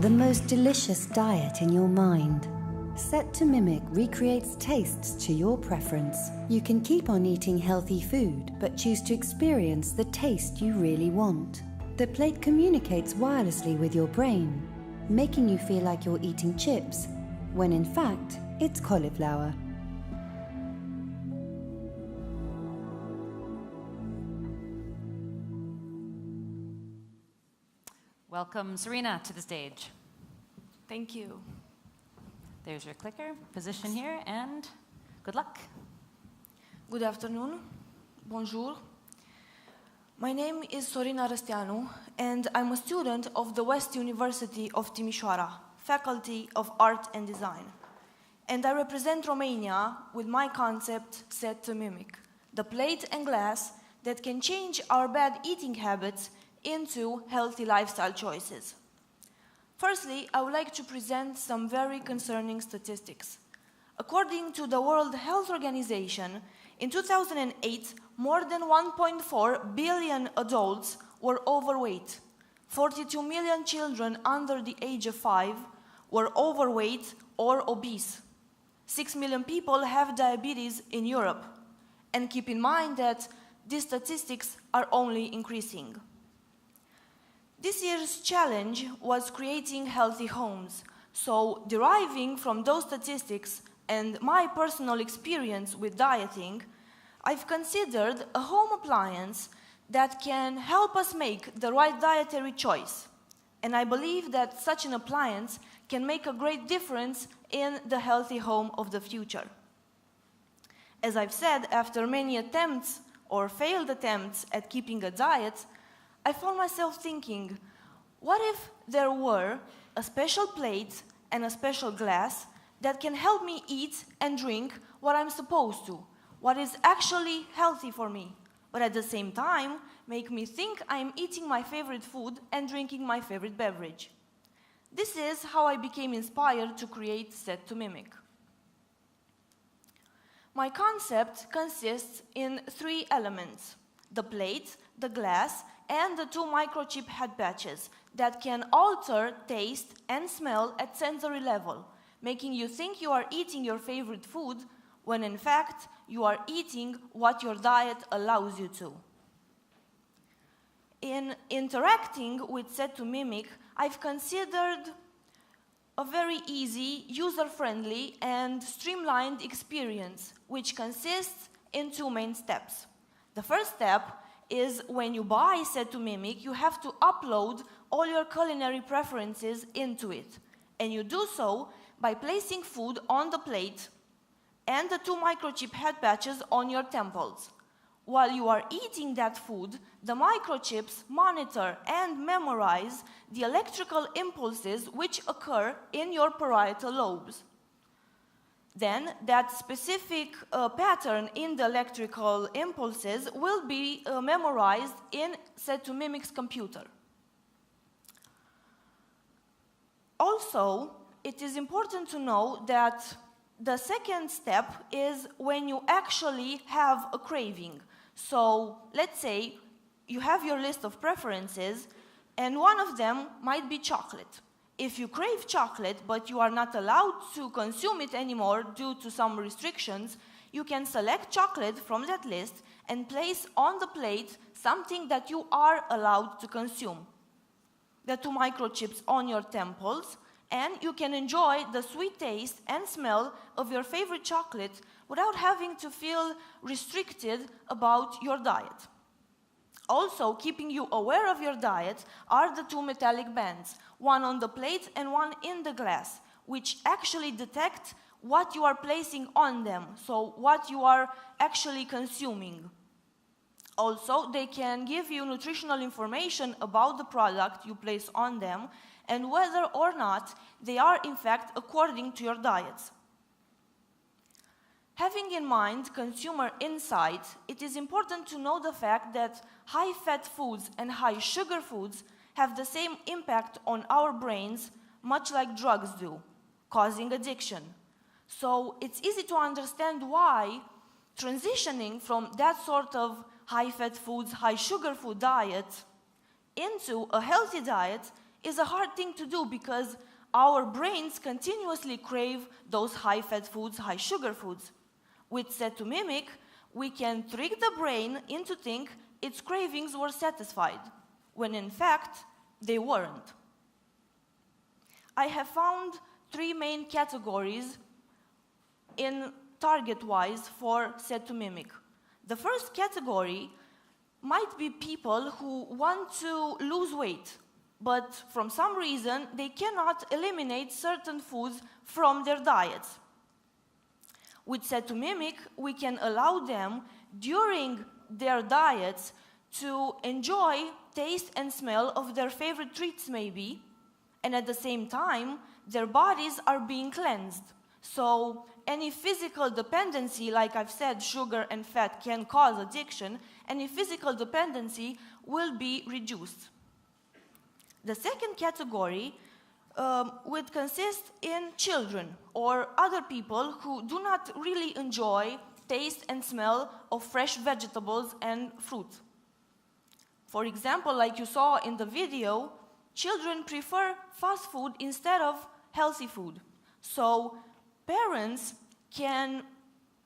the most delicious diet in your mind. Set to Mimic recreates tastes to your preference. You can keep on eating healthy food, but choose to experience the taste you really want. The plate communicates wirelessly with your brain, making you feel like you're eating chips, when in fact, it's cauliflower. Welcome, Sorina, to the stage. Thank you. There's your clicker, position here, and good luck. Good afternoon. Bonjour. My name is Sorina Rasteanu, and I'm a student of the West University of Timisoara, Faculty of Art and Design. And I represent Romania with my concept set to mimic, the plate and glass that can change our bad eating habits into healthy lifestyle choices. Firstly, I would like to present some very concerning statistics. According to the World Health Organization, in 2008, more than 1.4 billion adults were overweight. 42 million children under the age of 5 were overweight or obese. 6 million people have diabetes in Europe. And keep in mind that these statistics are only increasing. This year's challenge was creating healthy homes. So, deriving from those statistics and my personal experience with dieting, I've considered a home appliance that can help us make the right dietary choice. And I believe that such an appliance can make a great difference in the healthy home of the future. As I've said, after many attempts or failed attempts at keeping a diet, I found myself thinking, what if there were a special plate and a special glass that can help me eat and drink what I'm supposed to, what is actually healthy for me, but at the same time make me think I'm eating my favorite food and drinking my favorite beverage. This is how I became inspired to create Set to Mimic. My concept consists in 3 elements: the plate, the glass, and the 2 microchip head patches that can alter taste and smell at sensory level, making you think you are eating your favorite food when in fact you are eating what your diet allows you to. In interacting with Set to Mimic, I've considered a very easy, user-friendly, and streamlined experience, which consists in 2 main steps. The first step is when you buy Set to Mimic, you have to upload all your culinary preferences into it. And you do so by placing food on the plate and the 2 microchip head patches on your temples. While you are eating that food, the microchips monitor and memorize the electrical impulses which occur in your parietal lobes. Then, that specific pattern in the electrical impulses will be memorized in Set to Mimic's computer. Also, it is important to know that the second step is when you actually have a craving. So, let's say you have your list of preferences, and one of them might be chocolate. If you crave chocolate, but you are not allowed to consume it anymore due to some restrictions, you can select chocolate from that list and place on the plate something that you are allowed to consume. The 2 microchips on your temples, and you can enjoy the sweet taste and smell of your favorite chocolate without having to feel restricted about your diet. Also, keeping you aware of your diet are the 2 metallic bands, one on the plate and one in the glass, which actually detect what you are placing on them, so what you are actually consuming. Also, they can give you nutritional information about the product you place on them and whether or not they are in fact according to your diets. Having in mind consumer insight, it is important to know the fact that high-fat foods and high-sugar foods have the same impact on our brains, much like drugs do, causing addiction. So it's easy to understand why transitioning from that sort of high-fat foods, high-sugar food diet into a healthy diet is a hard thing to do because our brains continuously crave those high-fat foods, high-sugar foods. With set to mimic, we can trick the brain into think its cravings were satisfied, when in fact, they weren't. I have found 3 main categories in target-wise for set to mimic. The first category might be people who want to lose weight, but from some reason they cannot eliminate certain foods from their diets. With set to mimic, we can allow them during their diets to enjoy taste and smell of their favorite treats maybe, and at the same time, their bodies are being cleansed. So any physical dependency, like I've said, sugar and fat can cause addiction, any physical dependency will be reduced. The second category would consist in children or other people who do not really enjoy taste and smell of fresh vegetables and fruit. For example, like you saw in the video, children prefer fast food instead of healthy food. So parents can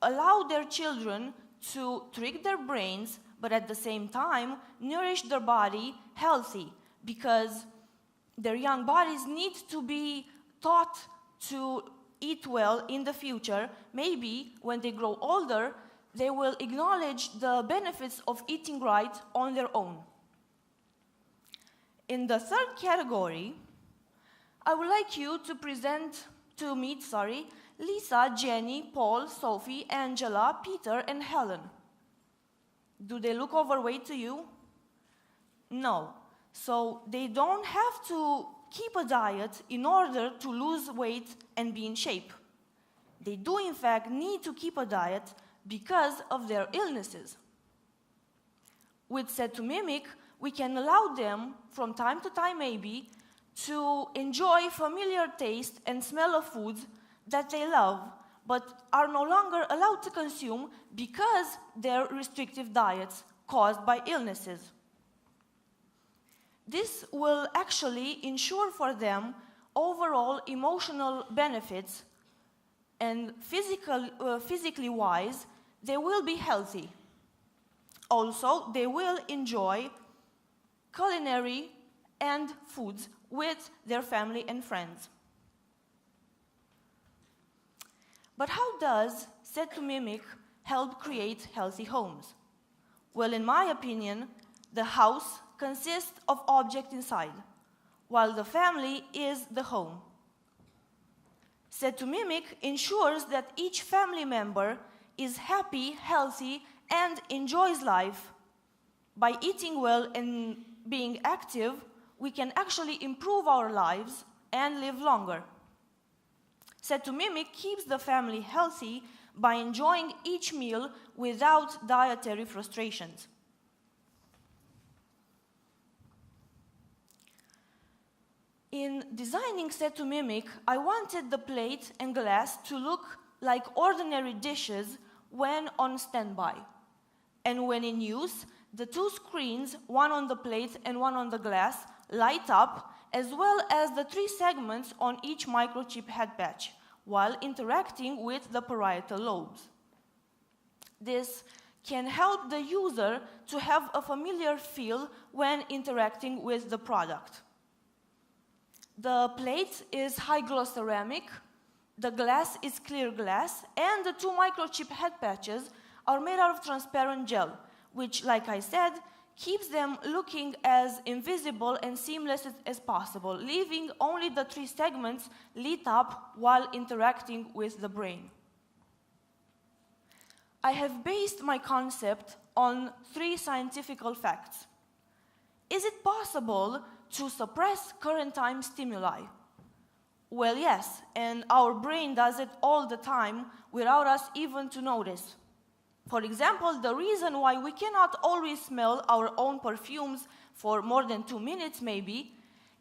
allow their children to trick their brains, but at the same time nourish their body healthy, because their young bodies need to be taught to eat well in the future. Maybe when they grow older, they will acknowledge the benefits of eating right on their own. In the third category, I would like you to meet Lisa, Jenny, Paul, Sophie, Angela, Peter, and Helen. Do they look overweight to you? No. So they don't have to keep a diet in order to lose weight and be in shape. They do in fact need to keep a diet because of their illnesses. With set to mimic, we can allow them from time to time maybe to enjoy familiar taste and smell of foods that they love, but are no longer allowed to consume because their restrictive diets caused by illnesses. This will actually ensure for them overall emotional benefits, and physically wise, they will be healthy. Also, they will enjoy culinary and foods with their family and friends. But how does set to mimic help create healthy homes? Well, in my opinion, the house consists of objects inside, while the family is the home. Set to mimic ensures that each family member is happy, healthy, and enjoys life. By eating well and being active, we can actually improve our lives and live longer. Set to mimic keeps the family healthy by enjoying each meal without dietary frustrations. In designing set to mimic, I wanted the plate and glass to look like ordinary dishes when on standby. And when in use, the 2 screens, one on the plate and one on the glass, light up, as well as the 3 segments on each microchip head patch, while interacting with the parietal lobes. This can help the user to have a familiar feel when interacting with the product. The plate is high-gloss ceramic, the glass is clear glass, and the 2 microchip head patches are made out of transparent gel, which, like I said, keeps them looking as invisible and seamless as possible, leaving only the 3 segments lit up while interacting with the brain. I have based my concept on 3 scientific facts. Is it possible to suppress current time stimuli? Well, yes, and our brain does it all the time without us even to notice. For example, the reason why we cannot always smell our own perfumes for more than 2 minutes maybe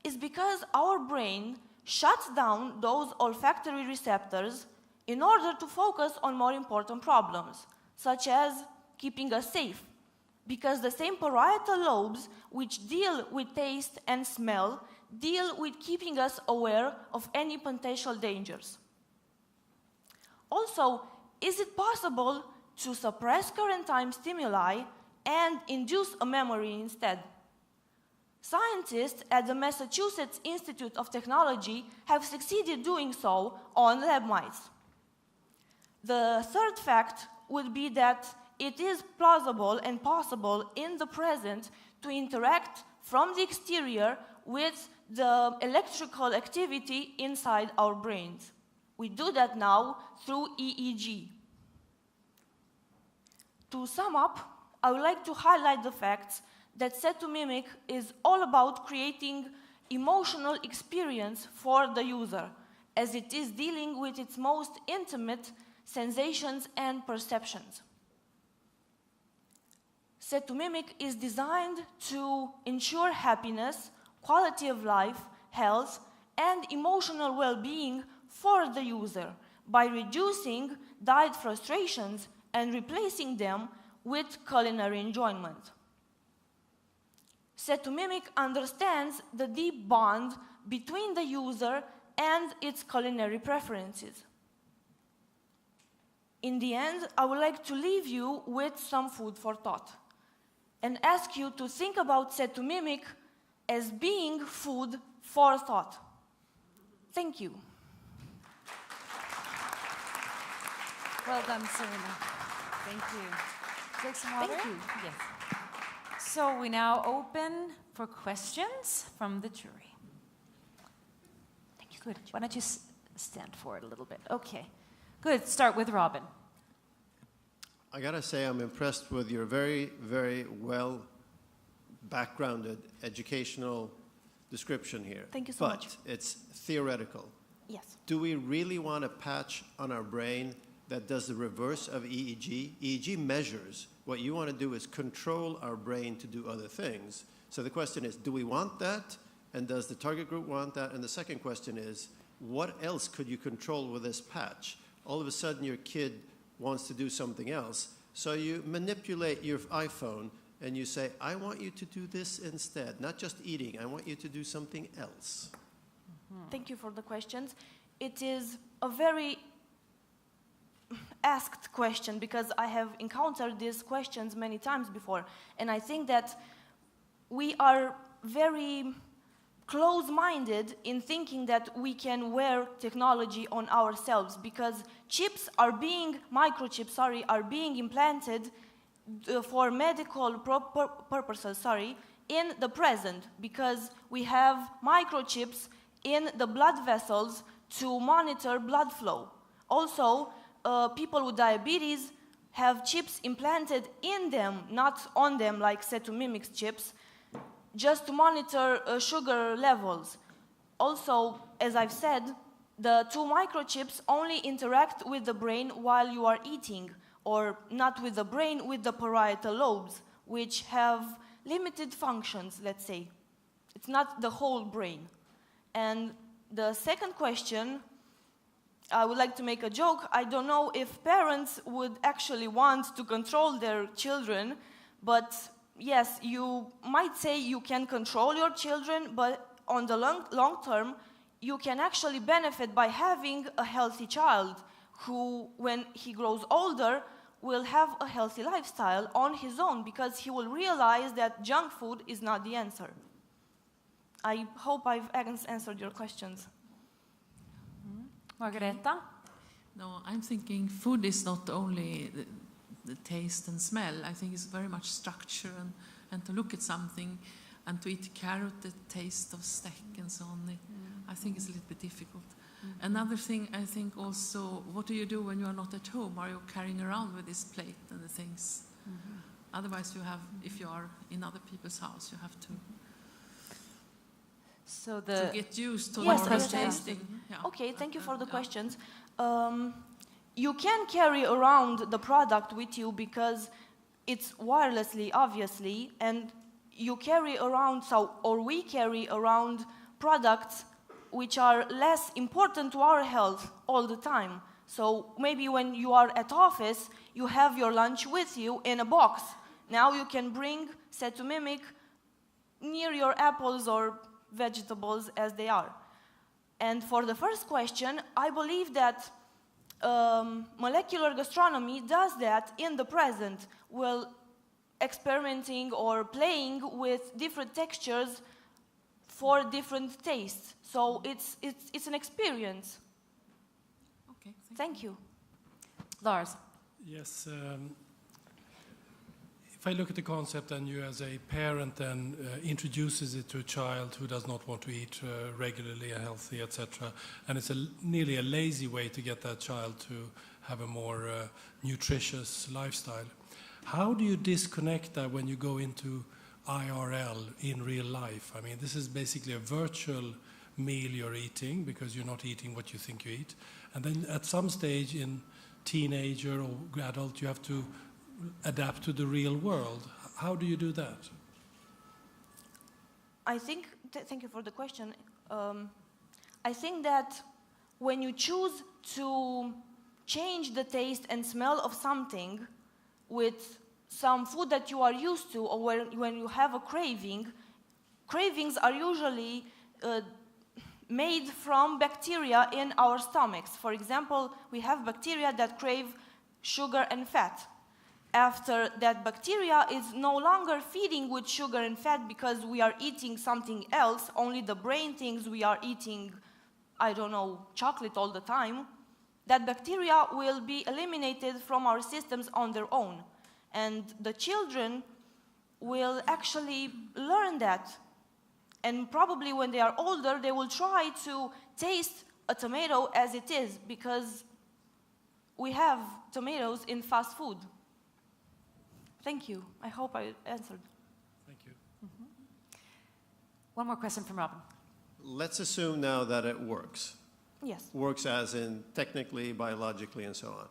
is because our brain shuts down those olfactory receptors in order to focus on more important problems, such as keeping us safe, because the same parietal lobes which deal with taste and smell deal with keeping us aware of any potential dangers. Also, is it possible to suppress current time stimuli and induce a memory instead? Scientists at the Massachusetts Institute of Technology have succeeded doing so on lab mice. The third fact would be that it is plausible and possible in the present to interact from the exterior with the electrical activity inside our brains. We do that now through EEG. To sum up, I would like to highlight the facts that Set to Mimic is all about creating emotional experience for the user, as it is dealing with its most intimate sensations and perceptions. Set to Mimic is designed to ensure happiness, quality of life, health, and emotional well-being for the user by reducing diet frustrations and replacing them with culinary enjoyment. Set to Mimic understands the deep bond between the user and its culinary preferences. In the end, I would like to leave you with some food for thought and ask you to think about Set to Mimic as being food for thought. Thank you. Well done, Sorina. Thank you. Take some water? Thank you. Yes. So we now open for questions from the jury. Thank you. Good. Why don't you stand forward a little bit? Okay. Good. Start with Robin. I gotta say, I'm impressed with your very, very well backgrounded educational description here. Thank you so much. But it's theoretical. Yes. Do we really want a patch on our brain that does the reverse of EEG? EEG measures. What you want to do is control our brain to do other things. So the question is, do we want that? And does the target group want that? And the second question is, what else could you control with this patch? All of a sudden your kid wants to do something else. So you manipulate your iPhone and you say, I want you to do this instead. Not just eating, I want you to do something else. Thank you for the questions. It is a very asked question because I have encountered these questions many times before. And I think that we are very close-minded in thinking that we can wear technology on ourselves because microchips are being implanted for medical purposes, in the present because we have microchips in the blood vessels to monitor blood flow. Also, people with diabetes have chips implanted in them, not on them like Set to Mimic's chips, just to monitor sugar levels. Also, as I've said, the two microchips only interact with the brain while you are eating, or not with the brain, with the parietal lobes, which have limited functions, let's say. It's not the whole brain. And the second question, I would like to make a joke. I don't know if parents would actually want to control their children, but yes, you might say you can control your children, but on the long term, you can actually benefit by having a healthy child who, when he grows older, will have a healthy lifestyle on his own because he will realize that junk food is not the answer. I hope I've answered your questions. Margareta? No, I'm thinking food is not only the taste and smell. I think it's very much structure and to look at something and to eat carrot, the taste of steak and so on. I think it's a little bit difficult. Another thing, I think also, what do you do when you are not at home? Are you carrying around with this plate and the things? Otherwise, you have, if you are in other people's house, you have to get used to Yes, normal tasting. Yeah. Okay, thank you for the questions. You can carry around the product with you because it's wirelessly, obviously, and you carry around, or we carry around products which are less important to our health all the time. So maybe when you are at office, you have your lunch with you in a box. Now you can bring Set to Mimic near your apples or vegetables as they are. And for the first question, I believe that molecular gastronomy does that in the present, while experimenting or playing with different textures for different tastes. So it's an experience. Okay, Thank you. Lars. Yes. If I look at the concept and you as a parent then introduces it to a child who does not want to eat regularly, healthy, etc., and it's nearly a lazy way to get that child to have a more nutritious lifestyle, how do you disconnect that when you go into IRL, in real life? I mean, this is basically a virtual meal you're eating because you're not eating what you think you eat. And then at some stage in teenager or adult, you have to adapt to the real world. How do you do that? I think, thank you for the question. I think that when you choose to change the taste and smell of something with some food that you are used to, or when you have a craving, cravings are usually made from bacteria in our stomachs. For example, we have bacteria that crave sugar and fat. After that bacteria is no longer feeding with sugar and fat because we are eating something else, only the brain thinks we are eating, I don't know, chocolate all the time, that bacteria will be eliminated from our systems on their own. And the children will actually learn that. And probably when they are older, they will try to taste a tomato as it is, because we have tomatoes in fast food. Thank you. I hope I answered. Thank you. Mm-hmm. One more question from Robin. Let's assume now that it works. Yes. Works as in technically, biologically, and so on.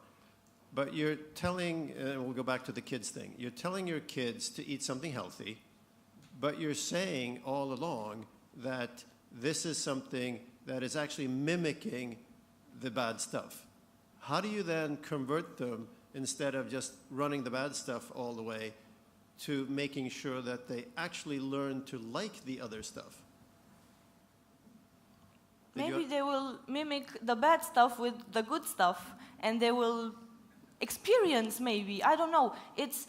But you're telling, and we'll go back to the kids thing, you're telling your kids to eat something healthy, but you're saying all along that this is something that is actually mimicking the bad stuff. How do you then convert them, instead of just running the bad stuff all the way, to making sure that they actually learn to like the other stuff? Maybe they will mimic the bad stuff with the good stuff, and they will experience, maybe, I don't know. It's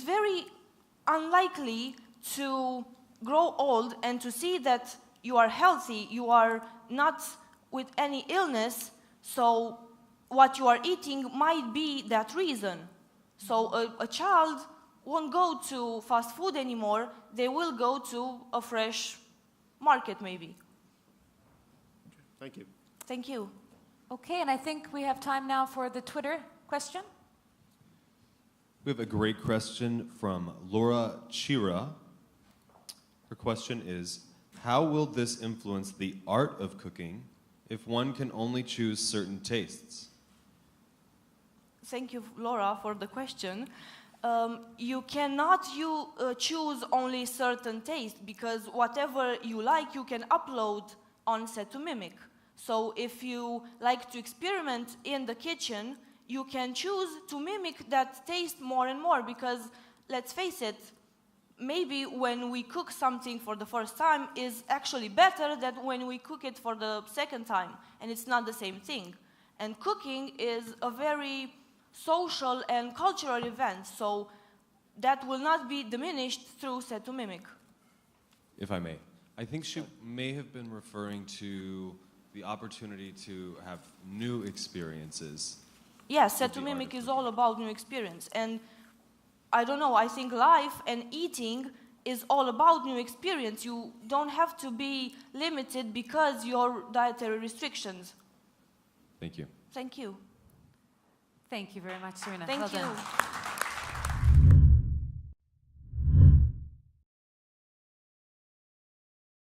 very unlikely to grow old and to see that you are healthy, you are not with any illness, so what you are eating might be that reason. So a child won't go to fast food anymore, they will go to a fresh market maybe. Thank you. Thank you. Okay, and I think we have time now for the Twitter question. We have a great question from Laura Chira. Her question is, how will this influence the art of cooking if one can only choose certain tastes? Thank you, Laura, for the question. You cannot choose only certain tastes, because whatever you like, you can upload on Set to Mimic. So if you like to experiment in the kitchen, you can choose to mimic that taste more and more, because let's face it, maybe when we cook something for the first time is actually better than when we cook it for the second time, and it's not the same thing. And cooking is a very social and cultural event, so that will not be diminished through Set to Mimic. If I may. I think she may have been referring to the opportunity to have new experiences. Yes, Set to Mimic is all about new experience. And I don't know, I think life and eating is all about new experience. You don't have to be limited because your dietary restrictions. Thank you. Thank you. Thank you very much, Sorina. Thank Well you. done.